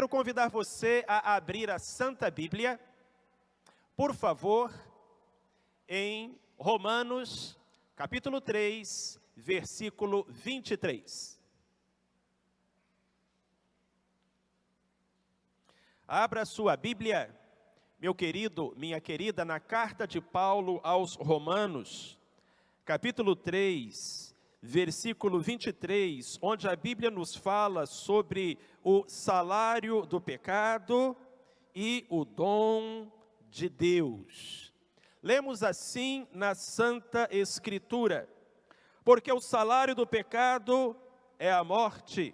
quero convidar você a abrir a Santa Bíblia, por favor, em Romanos, capítulo 3, versículo 23. Abra sua Bíblia, meu querido, minha querida, na carta de Paulo aos Romanos, capítulo 3, versículo 23, onde a Bíblia nos fala sobre o salário do pecado e o dom de Deus. Lemos assim na Santa Escritura: porque o salário do pecado é a morte,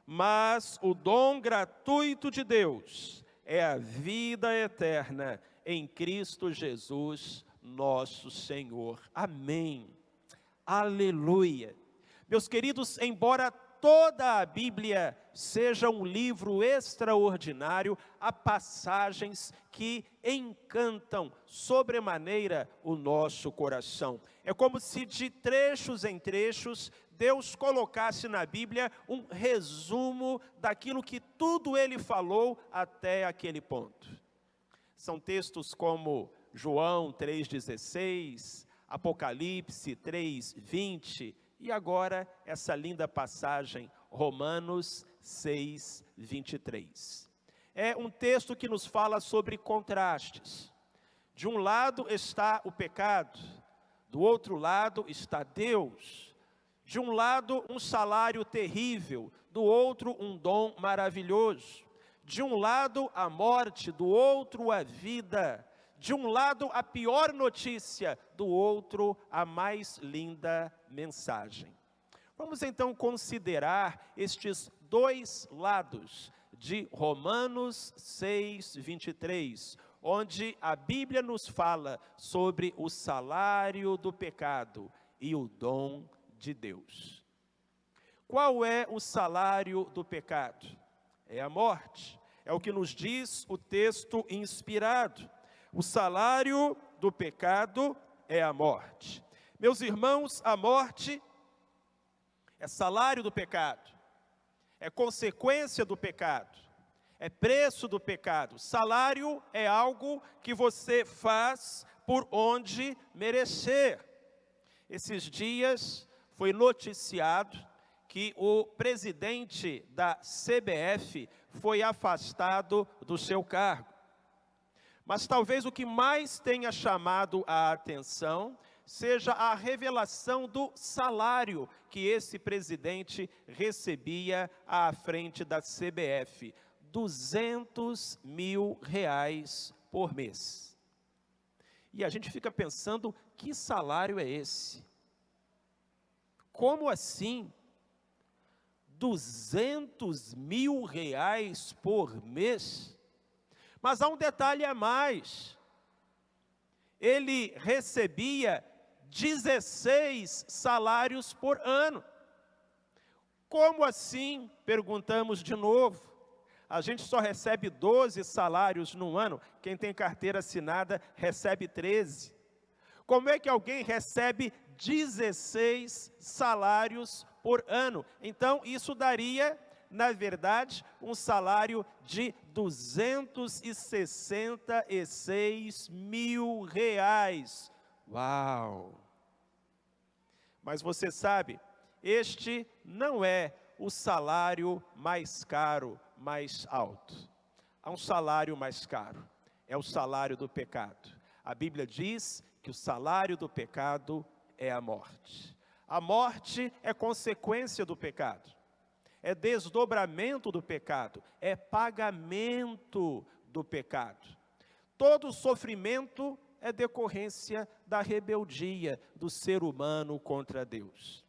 mas o dom gratuito de Deus é a vida eterna em Cristo Jesus, nosso Senhor. Amém. Aleluia. Meus queridos, embora toda a Bíblia seja um livro extraordinário, há passagens que encantam sobremaneira o nosso coração. É como se de trechos em trechos Deus colocasse na Bíblia um resumo daquilo que tudo Ele falou até aquele ponto. São textos como João 3,16, Apocalipse 3,20 e agora essa linda passagem, Romanos 6,23. É um texto que nos fala sobre contrastes. De um lado está o pecado, do outro lado está Deus. De um lado um salário terrível, do outro um dom maravilhoso. De um lado a morte, do outro a vida. De um lado a pior notícia, do outro a mais linda mensagem. Vamos então considerar estes dois lados de Romanos 6,23, onde a Bíblia nos fala sobre o salário do pecado e o dom de Deus. Qual é o salário do pecado? É a morte. É o que nos diz o texto inspirado. O salário do pecado é a morte. Meus irmãos, a morte é salário do pecado, é consequência do pecado, é preço do pecado. Salário é algo que você faz por onde merecer. Esses dias foi noticiado que o presidente da CBF foi afastado do seu cargo. Mas talvez o que mais tenha chamado a atenção seja a revelação do salário que esse presidente recebia à frente da CBF. R$200 mil por mês. E a gente fica pensando, que salário é esse? Como assim? R$200 mil por mês? Mas há um detalhe a mais. Ele recebia 16 salários por ano. Como assim? Perguntamos de novo. A gente só recebe 12 salários no ano. Quem tem carteira assinada recebe 13. Como é que alguém recebe 16 salários por ano? Então, isso daria, na verdade, um salário de R$266 mil. Uau! Mas você sabe, este não é o salário mais caro, mais alto. Há um salário mais caro, é o salário do pecado. A Bíblia diz que o salário do pecado é a morte. A morte é consequência do pecado. É desdobramento do pecado, é pagamento do pecado. Todo sofrimento é decorrência da rebeldia do ser humano contra Deus.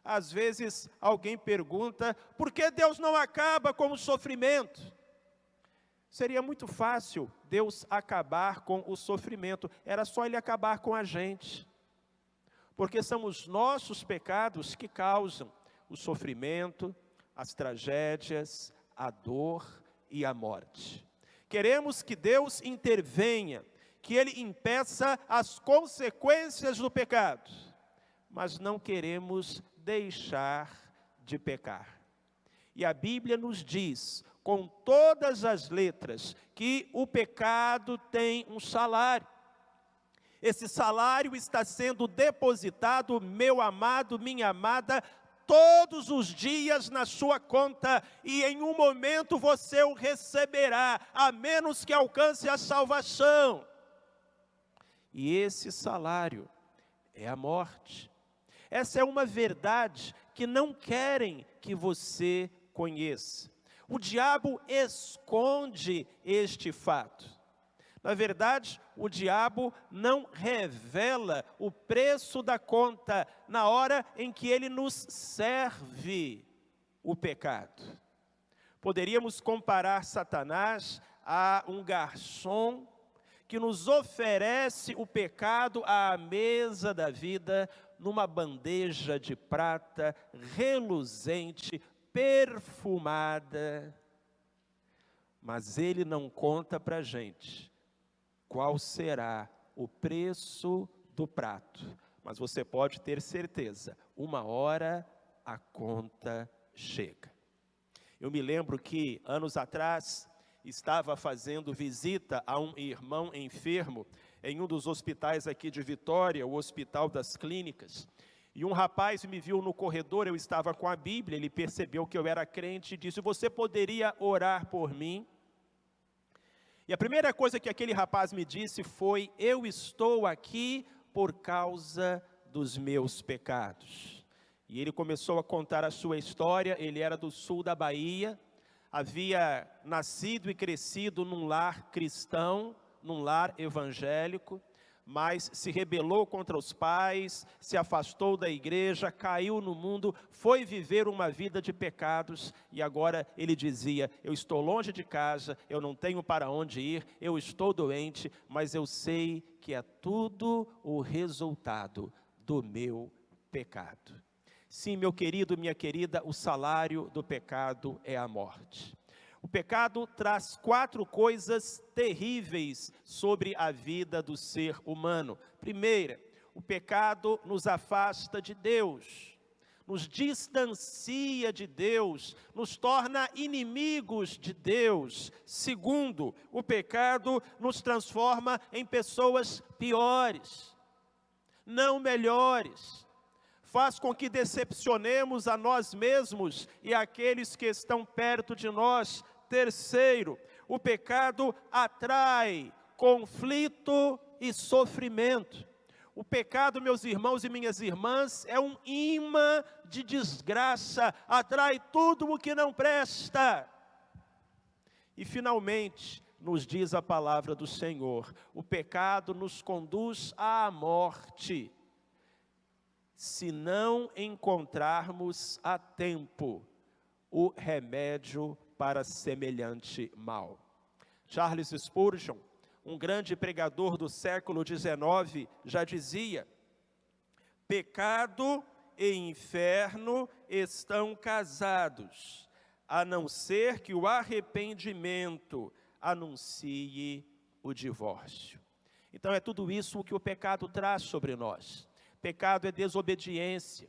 Às vezes alguém pergunta, por que Deus não acaba com o sofrimento? Seria muito fácil Deus acabar com o sofrimento, era só Ele acabar com a gente. Porque são os nossos pecados que causam o sofrimento, as tragédias, a dor e a morte. Queremos que Deus intervenha, que Ele impeça as consequências do pecado, mas não queremos deixar de pecar. E a Bíblia nos diz com todas as letras, que o pecado tem um salário. Esse salário está sendo depositado, meu amado, minha amada, todos os dias na sua conta, e em um momento você o receberá, a menos que alcance a salvação. E esse salário é a morte. Essa é uma verdade que não querem que você conheça. O diabo esconde este fato. Na verdade, o diabo não revela o preço da conta na hora em que ele nos serve o pecado. Poderíamos comparar Satanás a um garçom que nos oferece o pecado à mesa da vida numa bandeja de prata reluzente, perfumada. Mas ele não conta para a gente qual será o preço do prato. Mas você pode ter certeza, uma hora a conta chega. Eu me lembro que, anos atrás, estava fazendo visita a um irmão enfermo em um dos hospitais aqui de Vitória, o Hospital das Clínicas. E um rapaz me viu no corredor, eu estava com a Bíblia, ele percebeu que eu era crente e disse: você poderia orar por mim? E a primeira coisa que aquele rapaz me disse foi: eu estou aqui por causa dos meus pecados. E ele começou a contar a sua história. Ele era do sul da Bahia, havia nascido e crescido num lar cristão, num lar evangélico, mas se rebelou contra os pais, se afastou da igreja, caiu no mundo, foi viver uma vida de pecados, e agora ele dizia: eu estou longe de casa, eu não tenho para onde ir, eu estou doente, mas eu sei que é tudo o resultado do meu pecado. Sim, meu querido, minha querida, o salário do pecado é a morte. O pecado traz 4 coisas terríveis sobre a vida do ser humano. Primeira, o pecado nos afasta de Deus, nos distancia de Deus, nos torna inimigos de Deus. Segundo, o pecado nos transforma em pessoas piores, não melhores. Faz com que decepcionemos a nós mesmos e aqueles que estão perto de nós. Terceiro, o pecado atrai conflito e sofrimento. O pecado, meus irmãos e minhas irmãs, é um imã de desgraça, atrai tudo o que não presta. E finalmente, nos diz a palavra do Senhor, o pecado nos conduz à morte, se não encontrarmos a tempo o remédio para semelhante mal. Charles Spurgeon, um grande pregador do século XIX, já dizia: pecado e inferno estão casados, a não ser que o arrependimento anuncie o divórcio. Então é tudo isso o que o pecado traz sobre nós. Pecado é desobediência,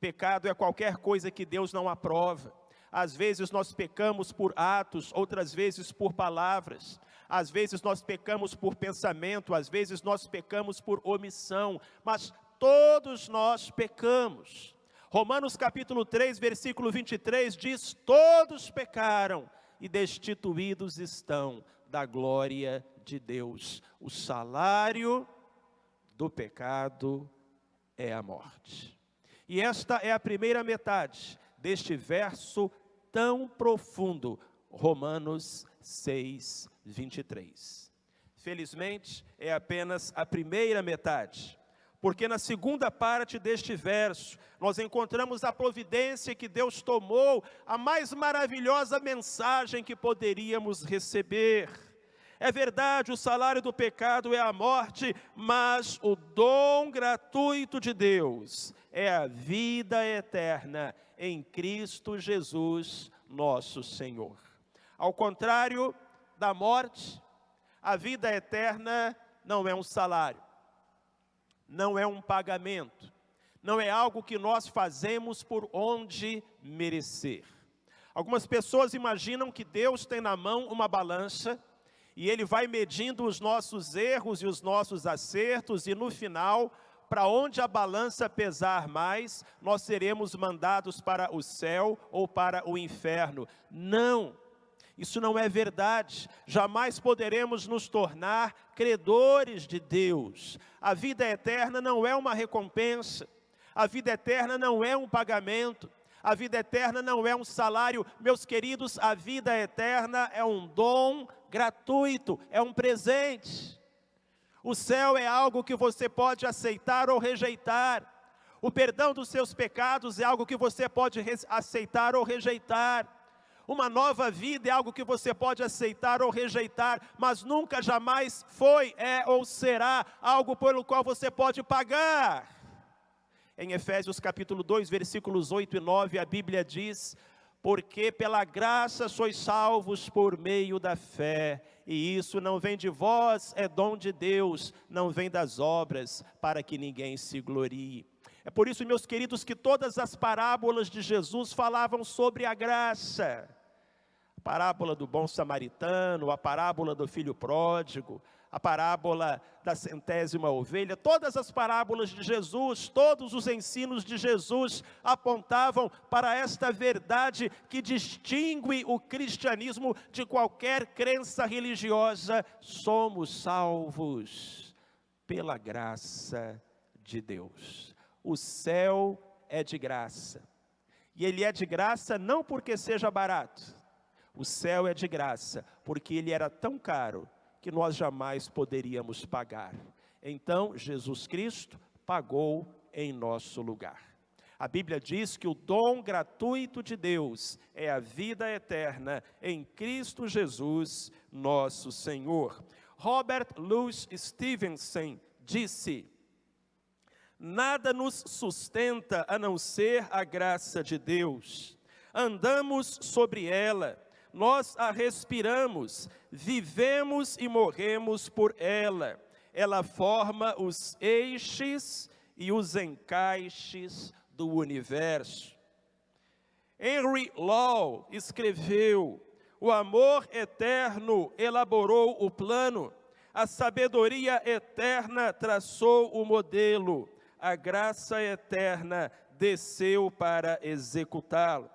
pecado é qualquer coisa que Deus não aprova. Às vezes nós pecamos por atos, outras vezes por palavras. Às vezes nós pecamos por pensamento, às vezes nós pecamos por omissão. Mas todos nós pecamos. Romanos capítulo 3, versículo 23 diz: todos pecaram e destituídos estão da glória de Deus. O salário do pecado é a morte. E esta é a primeira metade deste verso tão profundo, Romanos 6, 23. Felizmente, é apenas a primeira metade, porque na segunda parte deste verso, nós encontramos a providência que Deus tomou, a mais maravilhosa mensagem que poderíamos receber. É verdade, o salário do pecado é a morte, mas o dom gratuito de Deus é a vida eterna em Cristo Jesus, nosso Senhor. Ao contrário da morte, a vida eterna não é um salário, não é um pagamento, não é algo que nós fazemos por onde merecer. Algumas pessoas imaginam que Deus tem na mão uma balança e Ele vai medindo os nossos erros e os nossos acertos e no final, para onde a balança pesar mais, nós seremos mandados para o céu ou para o inferno. Não, isso não é verdade. Jamais poderemos nos tornar credores de Deus. A vida eterna não é uma recompensa. A vida eterna não é um pagamento. A vida eterna não é um salário. Meus queridos, a vida eterna é um dom gratuito, é um presente. O céu é algo que você pode aceitar ou rejeitar. O perdão dos seus pecados é algo que você pode aceitar ou rejeitar. Uma nova vida é algo que você pode aceitar ou rejeitar, mas nunca, jamais foi, é ou será algo pelo qual você pode pagar. Em Efésios capítulo 2, versículos 8 e 9, a Bíblia diz: porque pela graça sois salvos por meio da fé, e isso não vem de vós, é dom de Deus, não vem das obras, para que ninguém se glorie. É por isso, meus queridos, que todas as parábolas de Jesus falavam sobre a graça. A parábola do bom samaritano, a parábola do filho pródigo, a parábola da 100ª ovelha, todas as parábolas de Jesus, todos os ensinos de Jesus apontavam para esta verdade que distingue o cristianismo de qualquer crença religiosa: somos salvos pela graça de Deus. O céu é de graça, e ele é de graça não porque seja barato, o céu é de graça porque ele era tão caro que nós jamais poderíamos pagar. Então, Jesus Cristo pagou em nosso lugar. A Bíblia diz que o dom gratuito de Deus é a vida eterna em Cristo Jesus, nosso Senhor. Robert Louis Stevenson disse: nada nos sustenta a não ser a graça de Deus. Andamos sobre ela, nós a respiramos, vivemos e morremos por ela. Ela forma os eixos e os encaixes do universo. Henry Law escreveu: o amor eterno elaborou o plano, a sabedoria eterna traçou o modelo, a graça eterna desceu para executá-lo.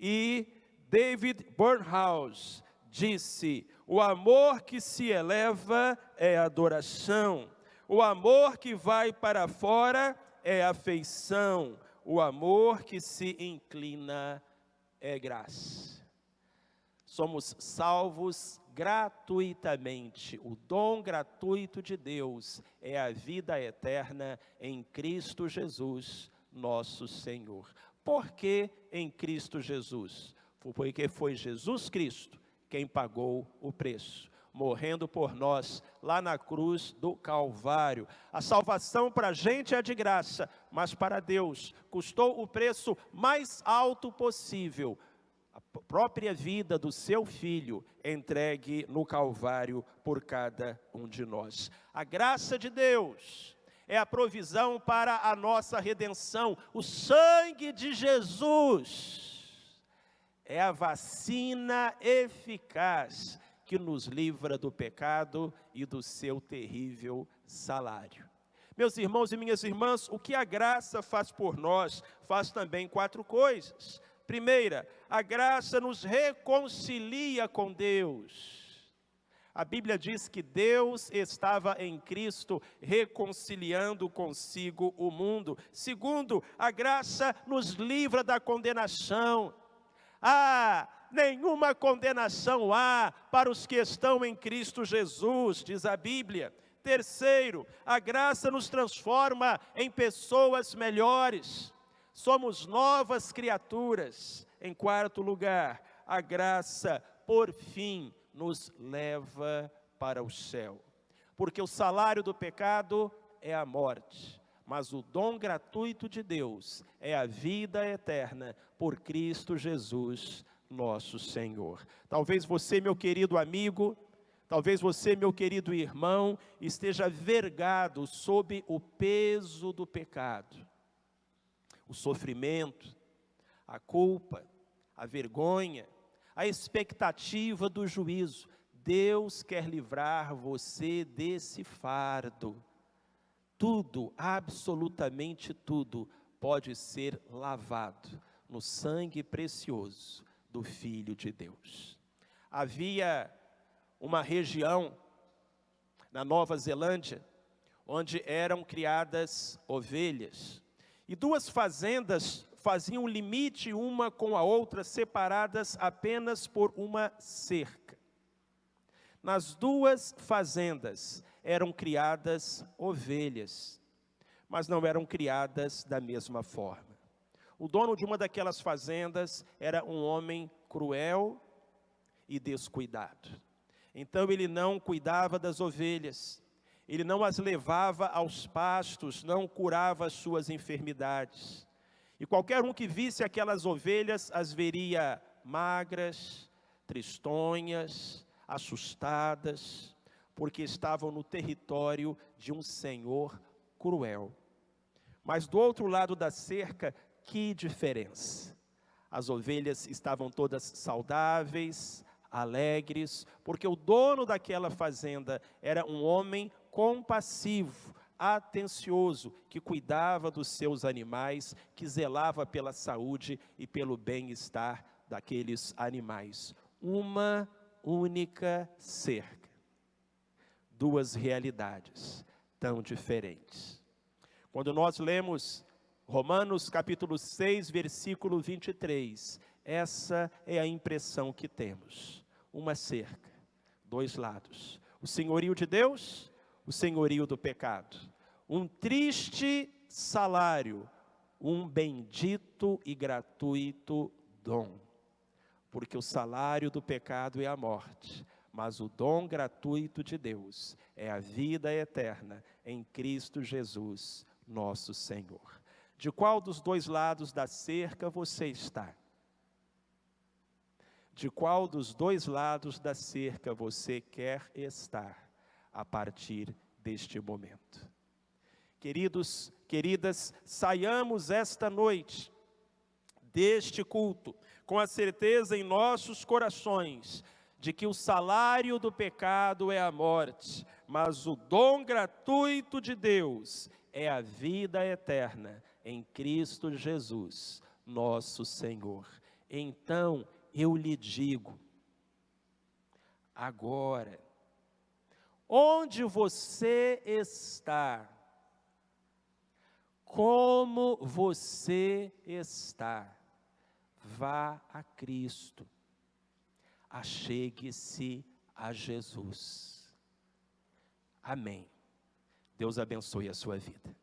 E David Burnhouse disse: o amor que se eleva é adoração, o amor que vai para fora é afeição, o amor que se inclina é graça. Somos salvos gratuitamente. O dom gratuito de Deus é a vida eterna em Cristo Jesus, nosso Senhor. Por que em Cristo Jesus? Porque foi Jesus Cristo quem pagou o preço, morrendo por nós lá na cruz do Calvário. A salvação para a gente é de graça, mas para Deus custou o preço mais alto possível, a própria vida do seu Filho entregue no Calvário por cada um de nós. A graça de Deus é a provisão para a nossa redenção. O sangue de Jesus é a vacina eficaz que nos livra do pecado e do seu terrível salário. Meus irmãos e minhas irmãs, o que a graça faz por nós, faz também 4 coisas. Primeira, a graça nos reconcilia com Deus. A Bíblia diz que Deus estava em Cristo reconciliando consigo o mundo. Segundo, a graça nos livra da condenação. Nenhuma condenação há para os que estão em Cristo Jesus, diz a Bíblia. Terceiro, a graça nos transforma em pessoas melhores. Somos novas criaturas. Em quarto lugar, a graça, por fim, nos leva para o céu. Porque o salário do pecado é a morte, mas o dom gratuito de Deus é a vida eterna por Cristo Jesus, nosso Senhor. Talvez você, meu querido amigo, talvez você, meu querido irmão, esteja vergado sob o peso do pecado, o sofrimento, a culpa, a vergonha, a expectativa do juízo. Deus quer livrar você desse fardo. Tudo, absolutamente tudo, pode ser lavado no sangue precioso do Filho de Deus. Havia uma região na Nova Zelândia, onde eram criadas ovelhas. E duas fazendas faziam limite uma com a outra, separadas apenas por uma cerca. Nas duas fazendas eram criadas ovelhas, mas não eram criadas da mesma forma. O dono de uma daquelas fazendas era um homem cruel e descuidado. Então ele não cuidava das ovelhas, ele não as levava aos pastos, não curava as suas enfermidades. E qualquer um que visse aquelas ovelhas as veria magras, tristonhas, assustadas, porque estavam no território de um senhor cruel. Mas do outro lado da cerca, que diferença! As ovelhas estavam todas saudáveis, alegres, porque o dono daquela fazenda era um homem compassivo, atencioso, que cuidava dos seus animais, que zelava pela saúde e pelo bem-estar daqueles animais. Uma única cerca, duas realidades tão diferentes. Quando nós lemos Romanos capítulo 6, versículo 23, essa é a impressão que temos. Uma cerca, dois lados. O senhorio de Deus, o senhorio do pecado. Um triste salário, um bendito e gratuito dom. Porque o salário do pecado é a morte, mas o dom gratuito de Deus é a vida eterna em Cristo Jesus, nosso Senhor. De qual dos dois lados da cerca você está? De qual dos dois lados da cerca você quer estar a partir deste momento? Queridos, queridas, saiamos esta noite deste culto com a certeza em nossos corações de que o salário do pecado é a morte, mas o dom gratuito de Deus é a vida eterna em Cristo Jesus, nosso Senhor. Então, eu lhe digo, agora, onde você está? Como você está? Vá a Cristo, achegue-se a Jesus. Amém. Deus abençoe a sua vida.